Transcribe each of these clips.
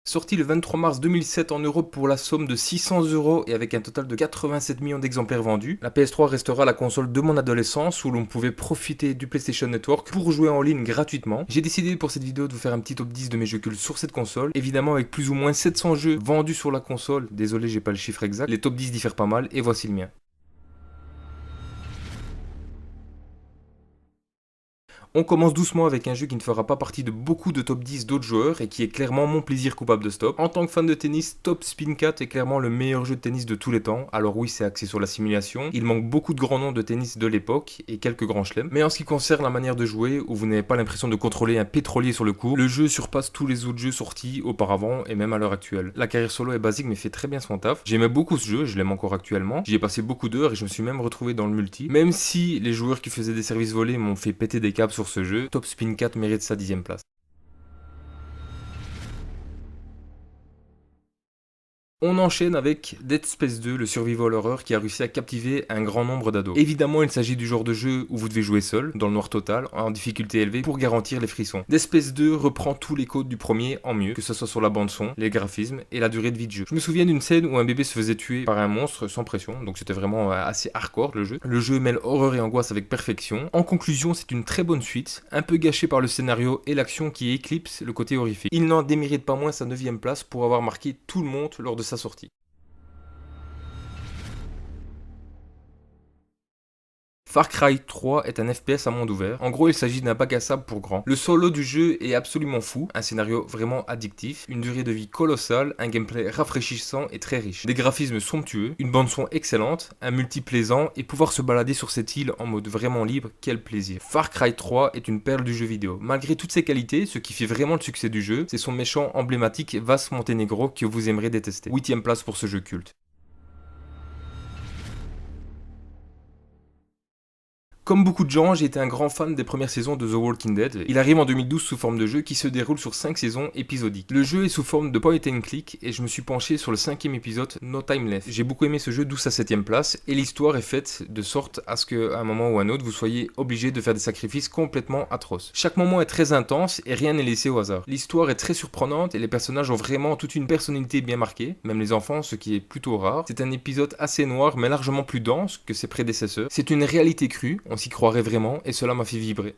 Sorti le 23 mars 2007 en Europe pour la somme de 600 € et avec un total de 87 millions d'exemplaires vendus, la PS3 restera la console de mon adolescence où l'on pouvait profiter du PlayStation Network pour jouer en ligne gratuitement. J'ai décidé pour cette vidéo de vous faire un petit top 10 de mes jeux cultes sur cette console, évidemment avec plus ou moins 700 jeux vendus sur la console. Désolé, j'ai pas le chiffre exact, les top 10 diffèrent pas mal et voici le mien. On commence doucement avec un jeu qui ne fera pas partie de beaucoup de top 10 d'autres joueurs et qui est clairement mon plaisir coupable de stop. En tant que fan de tennis, Top Spin 4 est clairement le meilleur jeu de tennis de tous les temps. Alors oui, c'est axé sur la simulation, il manque beaucoup de grands noms de tennis de l'époque et quelques grands chelems. Mais en ce qui concerne la manière de jouer, où vous n'avez pas l'impression de contrôler un pétrolier sur le court, le jeu surpasse tous les autres jeux sortis auparavant et même à l'heure actuelle. La carrière solo est basique mais fait très bien son taf. J'aimais beaucoup ce jeu, je l'aime encore actuellement. J'y ai passé beaucoup d'heures et je me suis même retrouvé dans le multi. Même si les joueurs qui faisaient des services volés m'ont fait péter des câbles sur ce jeu, Top Spin 4 mérite sa 10e place. On enchaîne avec Dead Space 2, le survival horror qui a réussi à captiver un grand nombre d'ados. Évidemment, il s'agit du genre de jeu où vous devez jouer seul, dans le noir total, en difficulté élevée, pour garantir les frissons. Dead Space 2 reprend tous les codes du premier en mieux, que ce soit sur la bande son, les graphismes et la durée de vie de jeu. Je me souviens d'une scène où un bébé se faisait tuer par un monstre sans pression, donc c'était vraiment assez hardcore le jeu. Le jeu mêle horreur et angoisse avec perfection. En conclusion, c'est une très bonne suite, un peu gâchée par le scénario et l'action qui éclipse le côté horrifique. Il n'en démérite pas moins sa 9e place pour avoir marqué tout le monde lors de sa sortie. Far Cry 3 est un FPS à monde ouvert. En gros, il s'agit d'un bac à sable pour grands. Le solo du jeu est absolument fou, un scénario vraiment addictif, une durée de vie colossale, un gameplay rafraîchissant et très riche, des graphismes somptueux, une bande son excellente, un multi plaisant et pouvoir se balader sur cette île en mode vraiment libre, quel plaisir. Far Cry 3 est une perle du jeu vidéo. Malgré toutes ses qualités, ce qui fait vraiment le succès du jeu, c'est son méchant emblématique Vas Montenegro que vous aimerez détester. 8e place pour ce jeu culte. Comme beaucoup de gens, j'ai été un grand fan des premières saisons de The Walking Dead. Il arrive en 2012 sous forme de jeu qui se déroule sur 5 saisons épisodiques. Le jeu est sous forme de point and click et je me suis penché sur le 5e épisode No Time Left. J'ai beaucoup aimé ce jeu, d'où sa 7e place, et l'histoire est faite de sorte à ce qu'à un moment ou un autre, vous soyez obligé de faire des sacrifices complètement atroces. Chaque moment est très intense et rien n'est laissé au hasard. L'histoire est très surprenante et les personnages ont vraiment toute une personnalité bien marquée, même les enfants, ce qui est plutôt rare. C'est un épisode assez noir mais largement plus dense que ses prédécesseurs. C'est une réalité crue, on s'y croirait vraiment et cela m'a fait vibrer.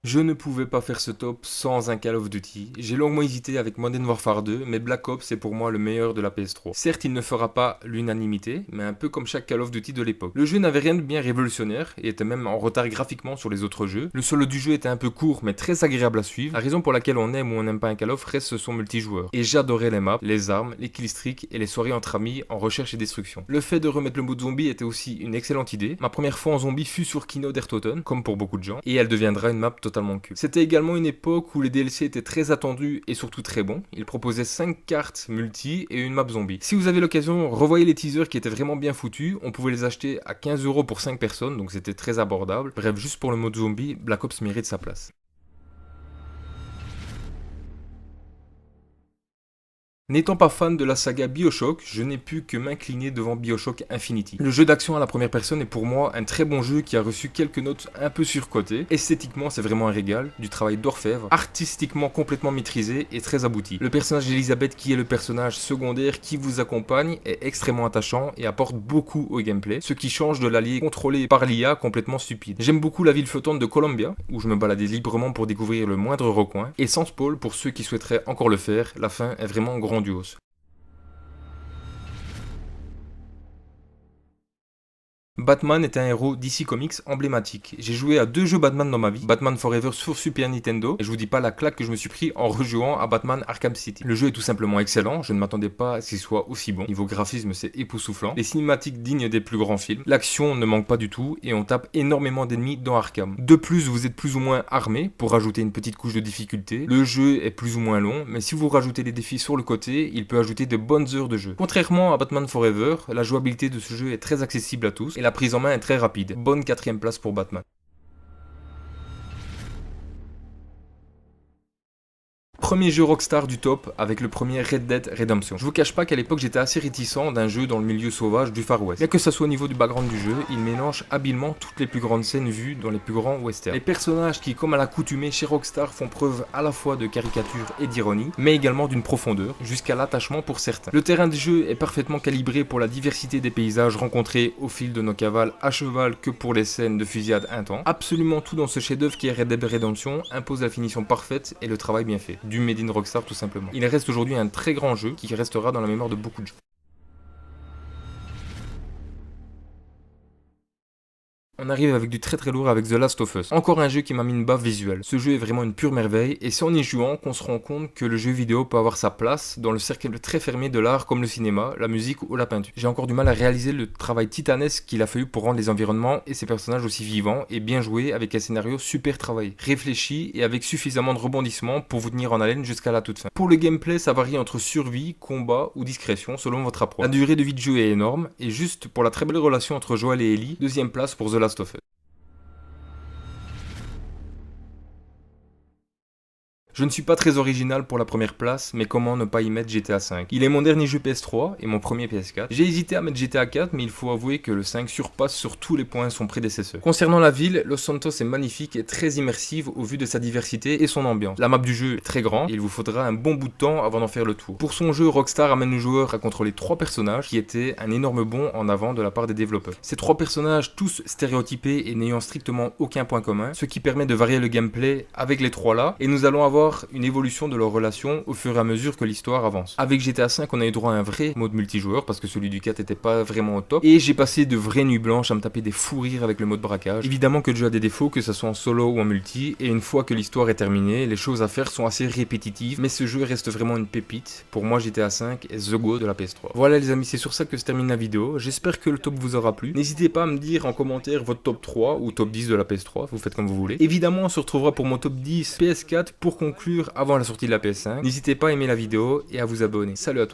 Je ne pouvais pas faire ce top sans un Call of Duty. J'ai longuement hésité avec Modern Warfare 2, mais Black Ops est pour moi le meilleur de la PS3. Certes, il ne fera pas l'unanimité, mais un peu comme chaque Call of Duty de l'époque. Le jeu n'avait rien de bien révolutionnaire et était même en retard graphiquement sur les autres jeux. Le solo du jeu était un peu court, mais très agréable à suivre. La raison pour laquelle on aime ou on n'aime pas un Call of reste son multijoueur. Et j'adorais les maps, les armes, les killstreaks et les soirées entre amis en recherche et destruction. Le fait de remettre le mode zombie était aussi une excellente idée. Ma première fois en zombie fut sur Kino der Toten, comme pour beaucoup de gens, et elle deviendra une map totalement culte. C'était également une époque où les DLC étaient très attendus et surtout très bons. Ils proposaient 5 cartes multi et une map zombie. Si vous avez l'occasion, revoyez les teasers qui étaient vraiment bien foutus. On pouvait les acheter à 15 € pour 5 personnes, donc c'était très abordable. Bref, juste pour le mode zombie, Black Ops mérite sa place. N'étant pas fan de la saga BioShock, je n'ai pu que m'incliner devant BioShock Infinity. Le jeu d'action à la première personne est pour moi un très bon jeu qui a reçu quelques notes un peu surcotées. Esthétiquement, c'est vraiment un régal, du travail d'orfèvre, artistiquement complètement maîtrisé et très abouti. Le personnage d'Elizabeth, qui est le personnage secondaire qui vous accompagne, est extrêmement attachant et apporte beaucoup au gameplay, ce qui change de l'allié contrôlé par l'IA complètement stupide. J'aime beaucoup la ville flottante de Columbia, où je me baladais librement pour découvrir le moindre recoin, et Sans Paul, pour ceux qui souhaiteraient encore le faire, la fin est vraiment grandiose. Batman est un héros DC Comics emblématique. J'ai joué à 2 jeux Batman dans ma vie, Batman Forever sur Super Nintendo, et je vous dis pas la claque que je me suis pris en rejouant à Batman Arkham City. Le jeu est tout simplement excellent, je ne m'attendais pas à ce qu'il soit aussi bon. Niveau graphisme, c'est époustouflant. Les cinématiques dignes des plus grands films. L'action ne manque pas du tout, et on tape énormément d'ennemis dans Arkham. De plus, vous êtes plus ou moins armé pour rajouter une petite couche de difficulté. Le jeu est plus ou moins long, mais si vous rajoutez les défis sur le côté, il peut ajouter de bonnes heures de jeu. Contrairement à Batman Forever, la jouabilité de ce jeu est très accessible à tous, et la prise en main est très rapide. Bonne 4e place pour Batman. Premier jeu Rockstar du top avec le premier Red Dead Redemption. Je vous cache pas qu'à l'époque j'étais assez réticent d'un jeu dans le milieu sauvage du Far West. Bien que ça soit au niveau du background du jeu, il mélange habilement toutes les plus grandes scènes vues dans les plus grands westerns. Les personnages qui, comme à l'accoutumée chez Rockstar, font preuve à la fois de caricature et d'ironie, mais également d'une profondeur, jusqu'à l'attachement pour certains. Le terrain de jeu est parfaitement calibré pour la diversité des paysages rencontrés au fil de nos cavales à cheval que pour les scènes de fusillade intense. Absolument tout dans ce chef-d'œuvre qui est Red Dead Redemption impose la finition parfaite et le travail bien fait. Du Made in Rockstar tout simplement. Il reste aujourd'hui un très grand jeu qui restera dans la mémoire de beaucoup de gens. On arrive avec du très lourd avec The Last of Us. Encore un jeu qui m'a mis une baffe visuelle. Ce jeu est vraiment une pure merveille et c'est en y jouant qu'on se rend compte que le jeu vidéo peut avoir sa place dans le cercle très fermé de l'art comme le cinéma, la musique ou la peinture. J'ai encore du mal à réaliser le travail titanesque qu'il a fallu pour rendre les environnements et ses personnages aussi vivants et bien joués avec un scénario super travaillé, réfléchi et avec suffisamment de rebondissements pour vous tenir en haleine jusqu'à la toute fin. Pour le gameplay, ça varie entre survie, combat ou discrétion selon votre approche. La durée de vie de jeu est énorme et juste pour la très belle relation entre Joel et Ellie, deuxième place pour The Last of Us. Je ne suis pas très original pour la première place, mais comment ne pas y mettre GTA V? Il est mon dernier jeu PS3 et mon premier PS4. J'ai hésité à mettre GTA 4, mais il faut avouer que le 5 surpasse sur tous les points son prédécesseur. Concernant la ville, Los Santos est magnifique et très immersive au vu de sa diversité et son ambiance. La map du jeu est très grande et il vous faudra un bon bout de temps avant d'en faire le tour. Pour son jeu, Rockstar amène le joueur à contrôler 3 personnages qui étaient un énorme bond en avant de la part des développeurs. Ces 3 personnages, tous stéréotypés et n'ayant strictement aucun point commun, ce qui permet de varier le gameplay avec les 3 là, et nous allons avoir une évolution de leur relation au fur et à mesure que l'histoire avance. Avec GTA V, on a eu droit à un vrai mode multijoueur parce que celui du 4 était pas vraiment au top et j'ai passé de vraies nuits blanches à me taper des fous rires avec le mode braquage. Évidemment que le jeu a des défauts, que ce soit en solo ou en multi, et une fois que l'histoire est terminée, les choses à faire sont assez répétitives, mais ce jeu reste vraiment une pépite. Pour moi, GTA V est the go de la PS3. Voilà les amis, c'est sur ça que se termine la vidéo. J'espère que le top vous aura plu. N'hésitez pas à me dire en commentaire votre top 3 ou top 10 de la PS3, vous faites comme vous voulez. Évidemment, on se retrouvera pour mon top 10 PS4 pour conclure avant la sortie de la PS5. N'hésitez pas à aimer la vidéo et à vous abonner. Salut à tous.